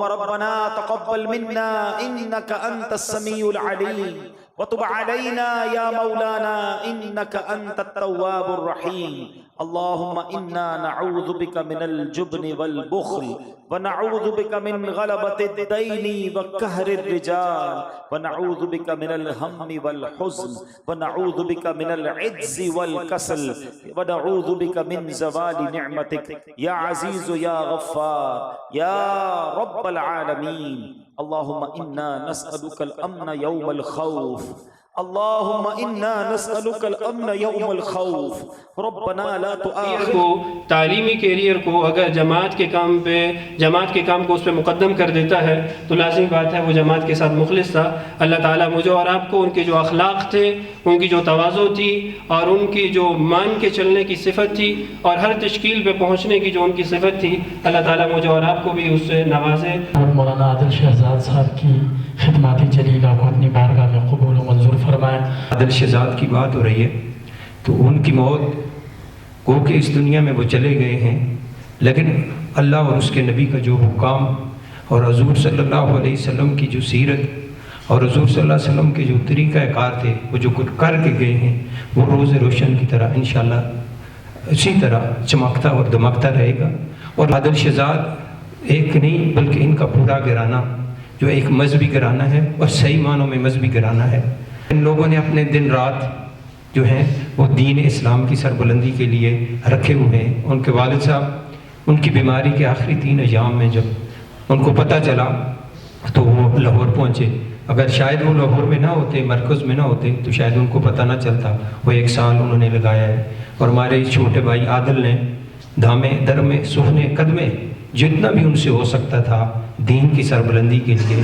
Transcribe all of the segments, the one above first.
ربنا تقبل منا إنك أنت السميع العليم وتب علينا يا مولانا إنك أنت التواب الرحيم اللهم إنا نعوذ بك من الجبن والبخل ونعوذ بك من غلبة الدين وقهر الرجال ونعوذ بك من الهم والحزن ونعوذ بك من العجز والكسل ونعوذ بك من زوال نعمتك يا عزيز يا غفار يا رب العالمين اللهم إنا نسألك الأمن يوم الخوف اللهم انا نسألك الامن یوم الخوف ربنا لا تؤاخذنا تعلیمی کیریئر کو اگر جماعت کے کام کو اس پہ مقدم کر دیتا ہے تو لازمی بات ہے وہ جماعت کے ساتھ مخلص تھا۔ اللہ تعالیٰ مجھے اور آپ کو ان کے جو اخلاق تھے، ان کی جو تواضع تھی اور ان کی جو مان کے چلنے کی صفت تھی اور ہر تشکیل پہ پہنچنے کی جو ان کی صفت تھی، اللہ تعالیٰ مجھے اور آپ کو بھی اس سے نوازے۔ اور مولانا عادل شہزاد صاحب کی خدمات جلیلہ کو اپنی بارگاہ میں قبول و منظور فرمائیں۔ عادل شہزاد کی بات ہو رہی ہے تو ان کی موت کو کہ اس دنیا میں وہ چلے گئے ہیں، لیکن اللہ اور اس کے نبی کا جو حکام اور حضور صلی اللہ علیہ وسلم کی جو سیرت اور حضور صلی اللہ علیہ وسلم کے جو طریقہ کار تھے، وہ جو کچھ کر کے گئے ہیں، وہ روز روشن کی طرح انشاءاللہ اسی طرح چمکتا اور دمکتا رہے گا۔ اور عادل شہزاد ایک نہیں بلکہ ان کا پورا گھرانہ جو ایک مذہبی گھرانہ ہے اور صحیح معنوں میں مذہبی گھرانہ ہے۔ ان لوگوں نے اپنے دن رات جو ہیں وہ دین اسلام کی سربلندی کے لیے رکھے ہوئے ہیں۔ ان کے والد صاحب ان کی بیماری کے آخری 3 ایام میں جب ان کو پتہ چلا تو وہ لاہور پہنچے۔ اگر شاید وہ لاہور میں نہ ہوتے، مرکز میں نہ ہوتے، تو شاید ان کو پتہ نہ چلتا۔ وہ 1 سال انہوں نے لگایا ہے اور ہمارے چھوٹے بھائی عادل نے دھامے درمے سخنے قدمے جتنا بھی ان سے ہو سکتا تھا دین کی سربلندی کے لیے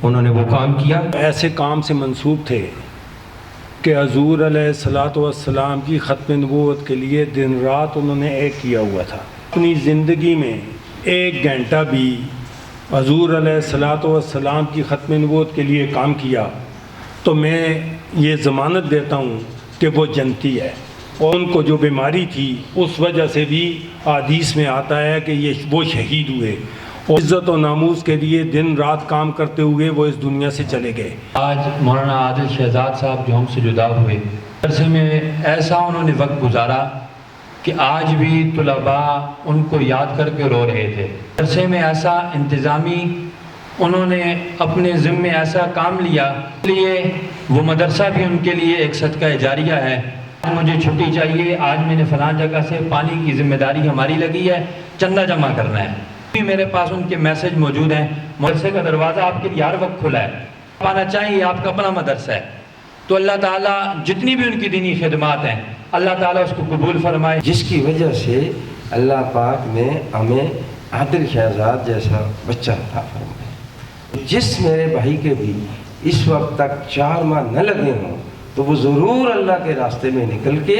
انہوں نے وہ کام کیا۔ ایسے کام سے منسوب تھے کہ حضور علیہ الصلوۃ والسلام کی ختم نبوت کے لیے دن رات انہوں نے ایک کیا ہوا تھا۔ اپنی زندگی میں 1 گھنٹہ بھی حضور علیہ الصلوۃ والسلام کی ختم نبوت کے لیے کام کیا تو میں یہ ضمانت دیتا ہوں کہ وہ جنتی ہے۔ اور ان کو جو بیماری تھی اس وجہ سے بھی حدیث میں آتا ہے کہ وہ شہید ہوئے اور عزت و ناموس کے لیے دن رات کام کرتے ہوئے وہ اس دنیا سے چلے گئے۔ آج مولانا عادل شہزاد صاحب جو ہم سے جدا ہوئے، عرصے میں ایسا انہوں نے وقت گزارا کہ آج بھی طلباء ان کو یاد کر کے رو رہے تھے۔ عرصے میں ایسا انتظامی انہوں نے اپنے ذمے ایسا کام لیا، اس لیے وہ مدرسہ بھی ان کے لیے ایک صدقہ جاریہ ہے۔ مجھے چھٹی چاہیے، آج میں نے فلاں جگہ سے پانی کی ذمہ داری ہماری لگی ہے، چندہ جمع کرنا ہے۔ میرے پاس ان کے میسج موجود ہیں۔ مدرسے کا دروازہ آپ کے لیے ہر وقت کھلا ہے، آپ آنا چاہیے، آپ کا اپنا مدرسہ ہے۔ تو اللہ تعالیٰ جتنی بھی ان کی دینی خدمات ہیں اللہ تعالیٰ اس کو قبول فرمائے۔ جس کی وجہ سے اللہ پاک نے ہمیں عادل شہزاد جیسا بچہ عطا فرمایا۔ جس میرے بھائی کے بھی اس وقت تک 4 ماہ نہ لگے ہوں تو وہ ضرور اللہ کے راستے میں نکل کے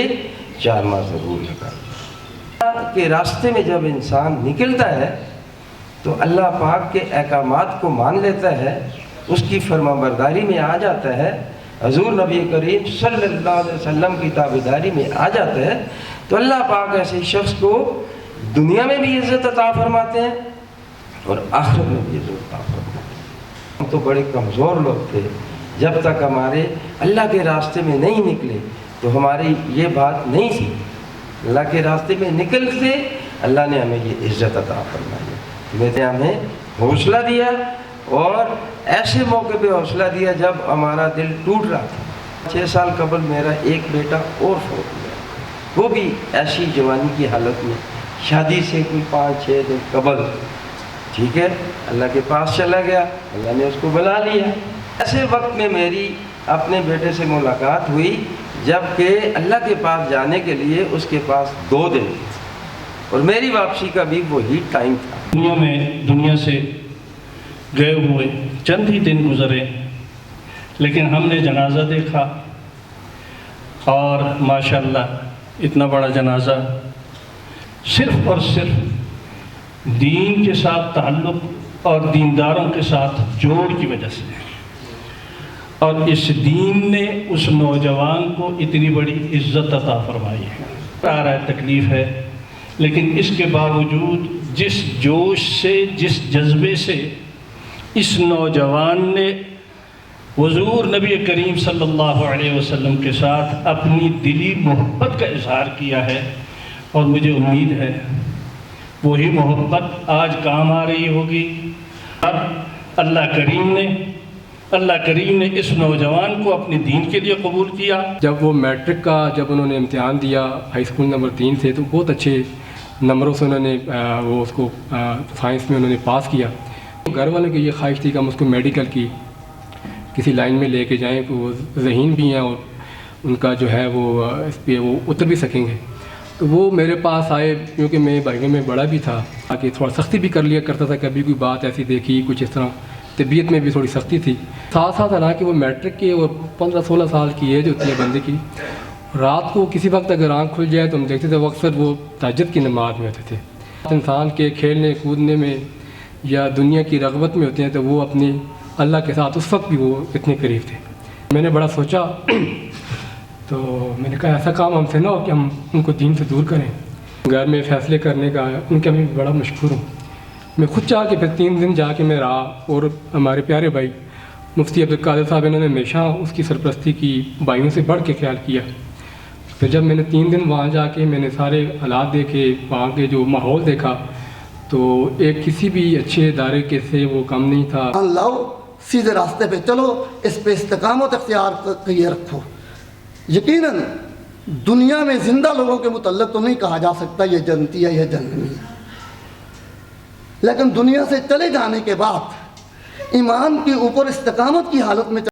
4 ماہ ضرور لگائے۔ اللہ کے راستے میں جب انسان نکلتا ہے تو اللہ پاک کے احکامات کو مان لیتا ہے، اس کی فرمانبرداری میں آ جاتا ہے، حضور نبی کریم صلی اللہ علیہ وسلم کی تابعداری میں آ جاتا ہے، تو اللہ پاک ایسے شخص کو دنیا میں بھی عزت عطا فرماتے ہیں اور آخرت میں بھی عزت عطا فرماتے ہیں۔ ہم تو بڑے کمزور لوگ تھے، جب تک ہمارے اللہ کے راستے میں نہیں نکلے تو ہماری یہ بات نہیں تھی۔ اللہ کے راستے میں نکلتے اللہ نے ہمیں یہ عزت عطا فرمائی، ہمیں حوصلہ دیا اور ایسے موقع پہ حوصلہ دیا جب ہمارا دل ٹوٹ رہا تھا۔ 6 سال قبل میرا ایک بیٹا اور فوت ہوا، وہ بھی ایسی جوانی کی حالت میں، شادی سے کوئی 5-6 دن قبل، ٹھیک ہے، اللہ کے پاس چلا گیا، اللہ نے اس کو بلا لیا۔ ایسے وقت میں میری اپنے بیٹے سے ملاقات ہوئی جب کہ اللہ کے پاس جانے کے لیے اس کے پاس 2 دن تھے اور میری واپسی کا بھی وہی ٹائم تھا۔ دنیا سے گئے ہوئے چند ہی دن گزرے، لیکن ہم نے جنازہ دیکھا اور ماشاءاللہ اتنا بڑا جنازہ صرف اور صرف دین کے ساتھ تعلق اور دینداروں کے ساتھ جوڑ کی وجہ سے، اور اس دین نے اس نوجوان کو اتنی بڑی عزت عطا فرمائی ہے۔ آ رہا ہے، تکلیف ہے، لیکن اس کے باوجود جس جوش سے، جس جذبے سے اس نوجوان نے حضور نبی کریم صلی اللہ علیہ وسلم کے ساتھ اپنی دلی محبت کا اظہار کیا ہے، اور مجھے امید ہے وہی محبت آج کام آ رہی ہوگی۔ اب اللہ کریم نے اس نوجوان کو اپنے دین کے لیے قبول کیا۔ جب وہ میٹرک کا انہوں نے امتحان دیا ہائی اسکول نمبر 3 سے، تو بہت اچھے نمبروں سے انہوں نے وہ اس کو سائنس میں انہوں نے پاس کیا۔ گھر والوں کی یہ خواہش تھی کہ ہم اس کو میڈیکل کی کسی لائن میں لے کے جائیں، کہ وہ ذہین بھی ہیں اور ان کا جو ہے وہ اس پہ وہ اتر بھی سکیں گے۔ تو وہ میرے پاس آئے، کیونکہ میں بھائیوں میں بڑا بھی تھا، تاکہ تھوڑا سختی بھی کر لیا کرتا تھا، کبھی کوئی بات ایسی دیکھی کچھ اس طرح، طبیعت میں بھی تھوڑی سختی تھی۔ ساتھ ساتھ حالانکہ وہ میٹرک کی اور 15-16 سال کی ایج ہوتی ہے بندے کی، رات کو کسی وقت اگر آنکھ کھل جائے تو ہم دیکھتے تھے وہ اکثر وہ تہجد کی نماز میں ہوتے تھے۔ انسان کے کھیلنے کودنے میں یا دنیا کی رغبت میں ہوتے ہیں، تو وہ اپنی اللہ کے ساتھ اس وقت بھی وہ اتنے قریب تھے۔ میں نے بڑا سوچا، تو میں نے کہا ایسا کام ہم سے نہ ہو کہ ہم ان کو دین سے دور کریں۔ گھر میں فیصلے کرنے کا ان کا میں بڑا مشکور ہوں۔ میں خود چاہ کے پھر 3 دن جا کے میں رہا، اور ہمارے پیارے بھائی مفتی عبدالقادر صاحب انہوں نے ہمیشہ اس کی سرپرستی کی، بھائیوں سے بڑھ کے خیال کیا۔ پھر جب میں نے 3 دن وہاں جا کے میں نے سارے حالات دیکھے، وہاں کے جو ماحول دیکھا، تو ایک کسی بھی اچھے ادارے کے سے وہ کم نہیں تھا۔ لاؤ، سیدھے راستے پہ چلو، اس پہ استقامت اختیار کیے رکھو۔ یقیناً دنیا میں زندہ لوگوں کے متعلق تو نہیں کہا جا سکتا یہ جنتی ہے یہ جہنمی ہے، لیکن دنیا سے چلے جانے کے بعد ایمان کے اوپر استقامت کی حالت میں